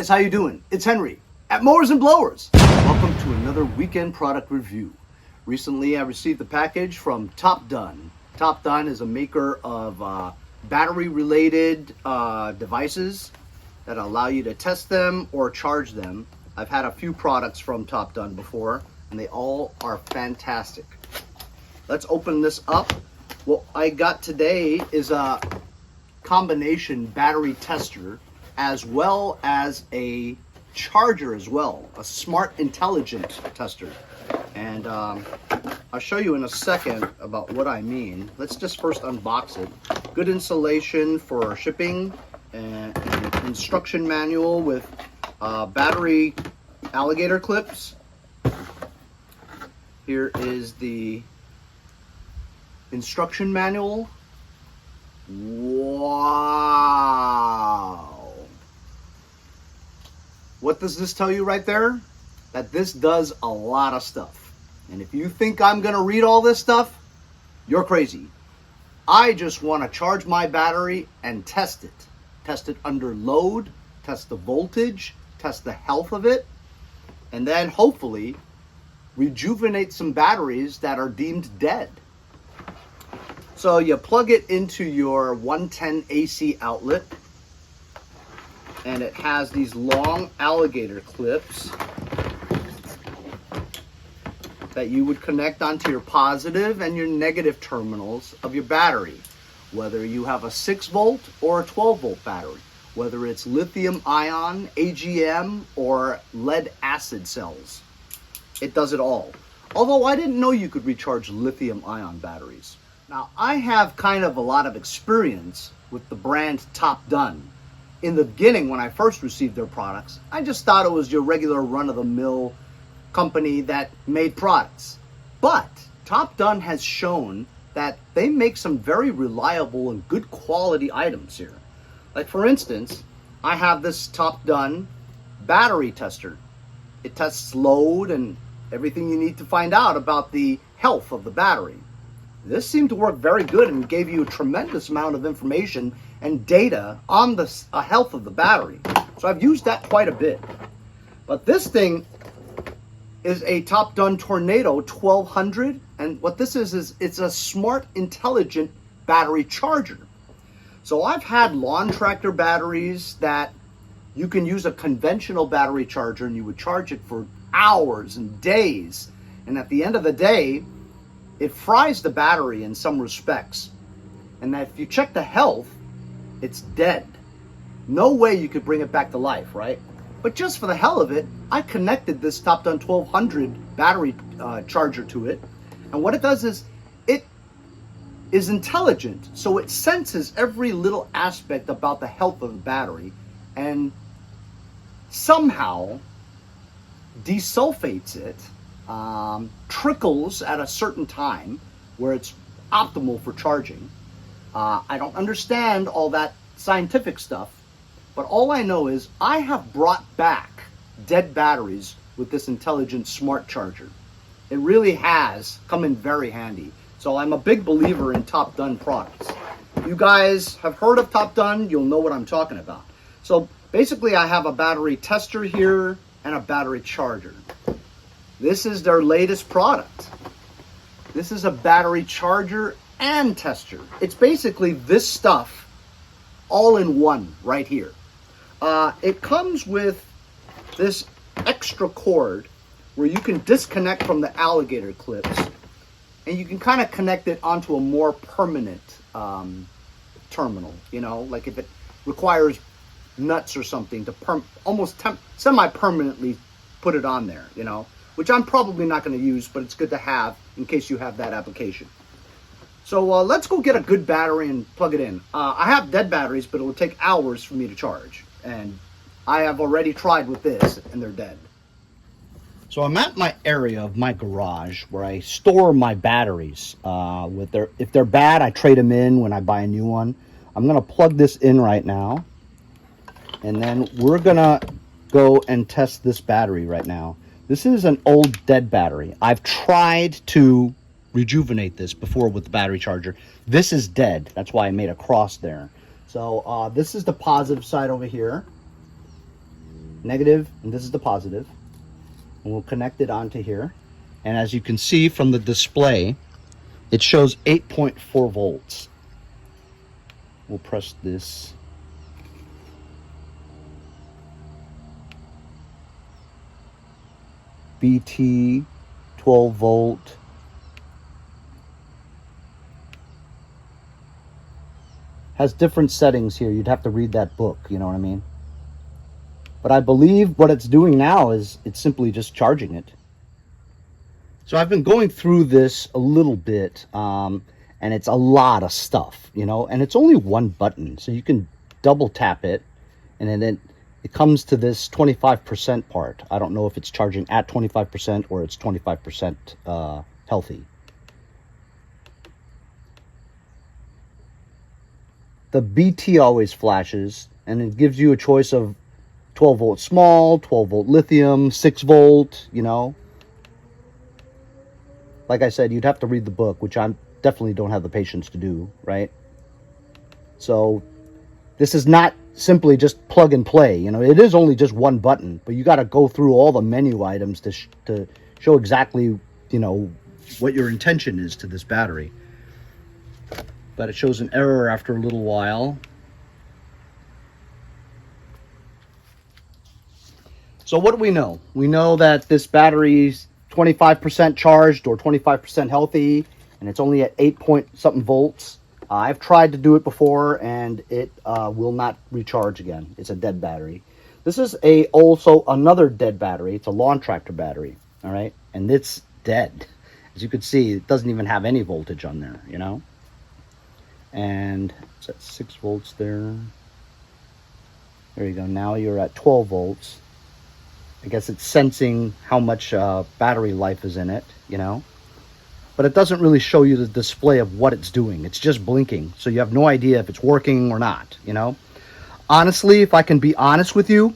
how you doing? It's Henry at Mowers and Blowers. Welcome to another weekend product review. Recently, I received a package from Topdon. Topdon is a maker of battery-related devices that allow you to test them or charge them. I've had a few products from Topdon before, and they all are fantastic. Let's open this up. What I got today is a combination battery tester as well as a charger as well, a smart intelligent tester. And I'll show you in a second about what I mean. Let's just first unbox it. Good insulation for shipping and an instruction manual with battery alligator clips. Here is the instruction manual. Wow. What does this tell you right there? That this does a lot of stuff. And if you think I'm going to read all this stuff, you're crazy. I just want to charge my battery and test it. Test it under load, test the voltage, test the health of it, and then hopefully rejuvenate some batteries that are deemed dead. So you plug it into your 110 AC outlet, and it has these long alligator clips that you would connect onto your positive and your negative terminals of your battery, whether you have a 6 volt or a 12 volt battery, whether it's lithium ion, AGM, or lead acid cells. It does it all. Although I didn't know you could recharge lithium ion batteries. Now, I have kind of a lot of experience with the brand Topdon. In the beginning, when I first received their products, I just thought it was your regular run-of-the-mill company that made products. But Topdon has shown that they make some very reliable and good quality items here. Like, for instance, I have this Topdon battery tester. It tests load and everything you need to find out about the health of the battery. This seemed to work very good and gave you a tremendous amount of information and data on the health of the battery. So I've used that quite a bit. But this thing is a Topdon Tornado 1200, and what this is it's a smart intelligent battery charger. So I've had lawn tractor batteries that you can use a conventional battery charger and you would charge it for hours and days, and at the end of the day it fries the battery in some respects, and that if you check the health, it's dead. No way you could bring it back to life, right? But just for the hell of it, I connected this Topdon 1200 battery charger to it, and what it does is it is intelligent, so it senses every little aspect about the health of the battery and somehow desulfates it, trickles at a certain time where it's optimal for charging. I don't understand all that scientific stuff, but all I know is I have brought back dead batteries with this intelligent smart charger. It really has come in very handy. So I'm a big believer in Topdon products. If you guys have heard of Topdon, you'll know what I'm talking about. So basically I have a battery tester here and a battery charger. This is their latest product. This is a battery charger and tester. It's basically this stuff all in one right here. It comes with this extra cord where you can disconnect from the alligator clips, and you can kind of connect it onto a more permanent terminal, you know, like if it requires nuts or something to almost semi-permanently put it on there, you know, which I'm probably not going to use, but it's good to have in case you have that application. So let's go get a good battery and plug it in. I have dead batteries, but it will take hours for me to charge, and I have already tried with this, and they're dead. So I'm at my area of my garage where I store my batteries. If they're bad, I trade them in when I buy a new one. I'm going to plug this in right now, and then we're going to go and test this battery right now. This is an old dead battery. I've tried to rejuvenate this before with the battery charger. This is dead. That's why I made a cross there. So this is the positive side over here. negative, and this is the positive. And we'll connect it onto here. And as you can see from the display, it shows 8.4 volts. We'll press this. BT 12 volt. Has different settings here. You'd have to read that book, you know what I mean? But I believe what it's doing now is it's simply just charging it. So I've been going through this a little bit, and it's a lot of stuff, you know, and it's only one button. So you can double tap it, and then it comes to this 25% part. I don't know if it's charging at 25% or it's 25% healthy. The BT always flashes, and it gives you a choice of 12 volt small, 12 volt lithium, 6 volt, you know. Like I said, you'd have to read the book, which I definitely don't have the patience to do, right? So this is not simply just plug and play, you know. It is only just one button, but you got to go through all the menu items to show exactly, you know, what your intention is to this battery. But it shows an error after a little while. So what do we know? We know that this battery's 25% charged or 25% healthy, and it's only at 8 point something volts. I've tried to do it before, and it will not recharge again. It's a dead battery. This is also another dead battery. It's a lawn tractor battery, all right? And it's dead. As you can see, it doesn't even have any voltage on there, you know? And it's at 6 volts there. There you go. Now you're at 12 volts. I guess it's sensing how much battery life is in it, you know. But it doesn't really show you the display of what it's doing. It's just blinking. So you have no idea if it's working or not, you know. Honestly, if I can be honest with you,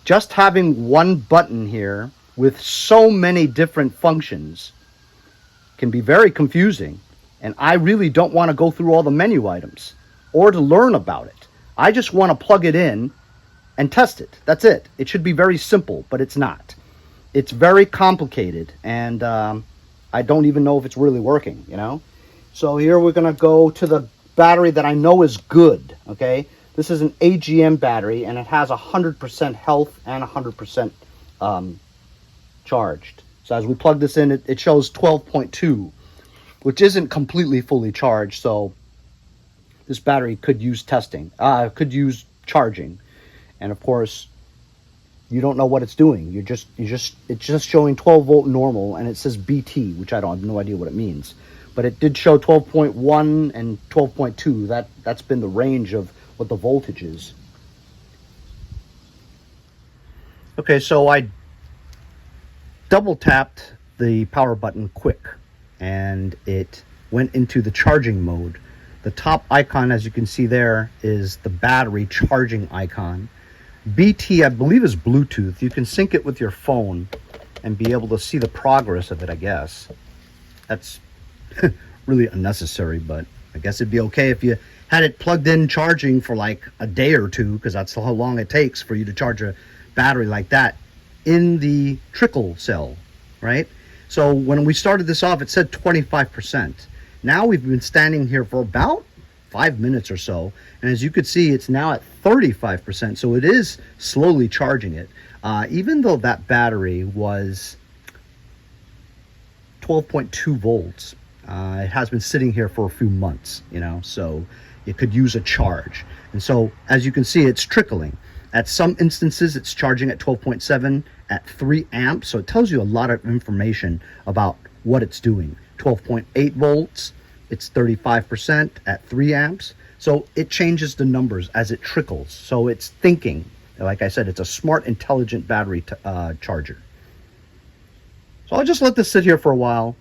just having one button here with so many different functions can be very confusing. And I really don't want to go through all the menu items or to learn about it. I just want to plug it in and test it. That's it. It should be very simple, but it's not. It's very complicated, and I don't even know if it's really working, you know? So here we're going to go to the battery that I know is good, okay? This is an AGM battery, and it has 100% health and 100% charged. So as we plug this in, it shows 12.2. Which isn't completely fully charged, so this battery could use testing, could use charging, and of course, you don't know what it's doing. It's just showing 12 volt normal, and it says BT, which I have no idea what it means, but it did show 12.1 and 12.2. That's been the range of what the voltage is. Okay, so I double tapped the power button quick, and it went into the charging mode. The top icon, as you can see there, is the battery charging icon. BT, I believe, is Bluetooth. You can sync it with your phone and be able to see the progress of it, I guess. That's really unnecessary, but I guess it'd be okay if you had it plugged in charging for like a day or two, because that's how long it takes for you to charge a battery like that in the trickle cell, right? So when we started this off, it said 25%. Now we've been standing here for about 5 minutes or so, and as you could see, it's now at 35%. So it is slowly charging it, even though that battery was 12.2 volts. It has been sitting here for a few months, you know, so it could use a charge. And so as you can see, it's trickling. At some instances, it's charging at 12.7 at 3 amps. So it tells you a lot of information about what it's doing. 12.8 volts, it's 35% at 3 amps. So it changes the numbers as it trickles. So it's thinking. Like I said, it's a smart, intelligent battery charger. So I'll just let this sit here for a while,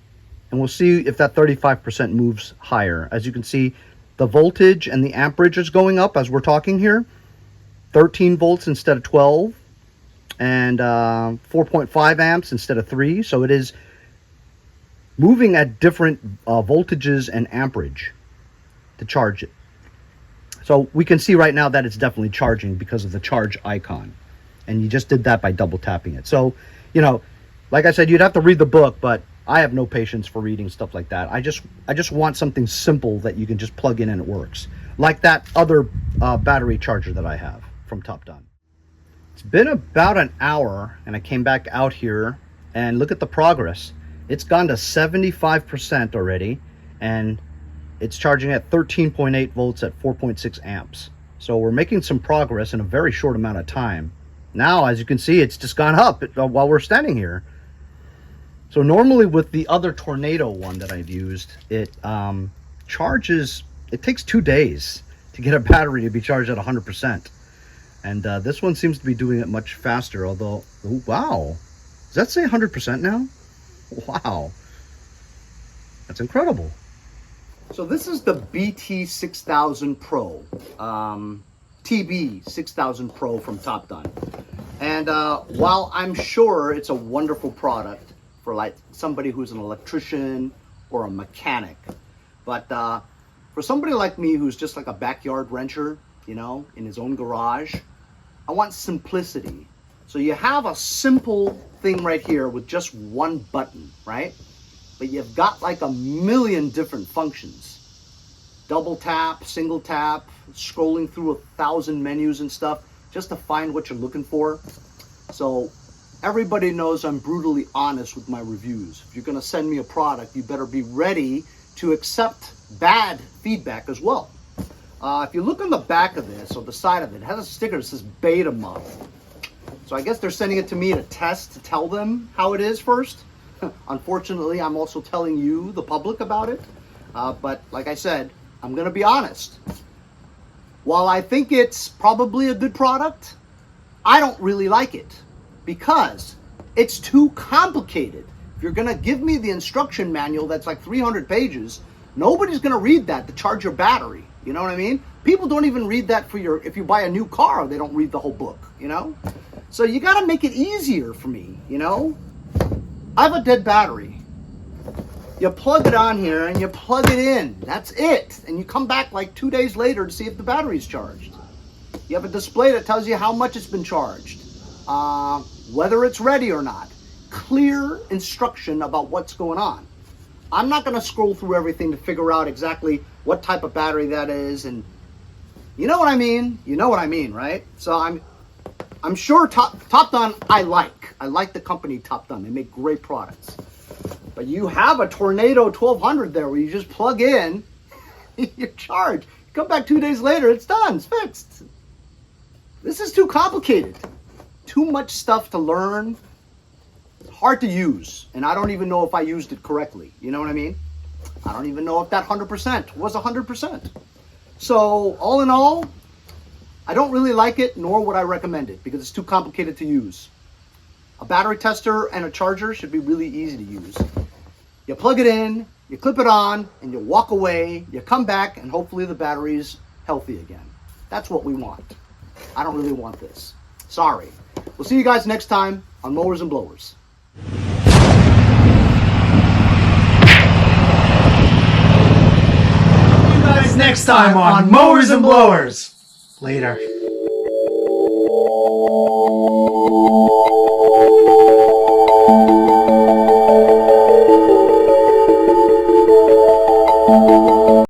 and we'll see if that 35% moves higher. As you can see, the voltage and the amperage is going up as we're talking here. 13 volts instead of 12, and 4.5 amps instead of 3. So it is moving at different voltages and amperage to charge it. So we can see right now that it's definitely charging because of the charge icon. And you just did that by double tapping it. So, you know, like I said, you'd have to read the book, but I have no patience for reading stuff like that. I just want something simple that you can just plug in and it works. Like that other battery charger that I have from Topdon. It's been about an hour and I came back out here and look at the progress. It's gone to 75% already, and it's charging at 13.8 volts at 4.6 amps. So we're making some progress in a very short amount of time. Now, as you can see, it's just gone up while we're standing here. So normally with the other Tornado one that I've used, it charges, it takes 2 days to get a battery to be charged at 100%. And this one seems to be doing it much faster, although, oh, wow. Does that say 100% now? Wow. That's incredible. So this is the BT6000 Pro, TB6000 Pro from Topdon. And while I'm sure it's a wonderful product for like somebody who's an electrician or a mechanic, but for somebody like me who's just like a backyard wrencher, you know, in his own garage, I want simplicity. So you have a simple thing right here with just one button, right? But you've got like a million different functions. Double tap, single tap, scrolling through 1,000 menus and stuff just to find what you're looking for. So everybody knows I'm brutally honest with my reviews. If you're gonna send me a product, you better be ready to accept bad feedback as well. If you look on the back of this, or the side of it, it has a sticker that says beta model. So I guess they're sending it to me to test, to tell them how it is first. Unfortunately, I'm also telling you, the public, about it. But like I said, I'm gonna be honest. While I think it's probably a good product, I don't really like it because it's too complicated. If you're gonna give me the instruction manual that's like 300 pages, nobody's gonna read that to charge your battery. You know what I mean? People don't even read that for your, if you buy a new car, they don't read the whole book, you know? So you gotta make it easier for me, you know? I have a dead battery. You plug it on here and you plug it in. That's it. And you come back like 2 days later to see if the battery's charged. You have a display that tells you how much it's been charged, whether it's ready or not. Clear instruction about what's going on. I'm not going to scroll through everything to figure out exactly what type of battery that is, and you know what I mean? You know what I mean, right? So I'm sure Topdon I like the company Topdon. They make great products. But you have a Tornado 1200 there where you just plug in, you charge. You come back 2 days later, it's done, it's fixed. This is too complicated. Too much stuff to learn. Hard to use, and I don't even know if I used it correctly. You know what I mean? I don't even know if that 100% was 100%. So all in all, I don't really like it, nor would I recommend it because it's too complicated to use. A battery tester and a charger should be really easy to use. You plug it in, you clip it on, and you walk away, you come back, and hopefully the battery's healthy again. That's what we want. I don't really want this. Sorry. We'll see you guys next time on Mowers and Blowers. Next time on Mowers and Blowers. Later.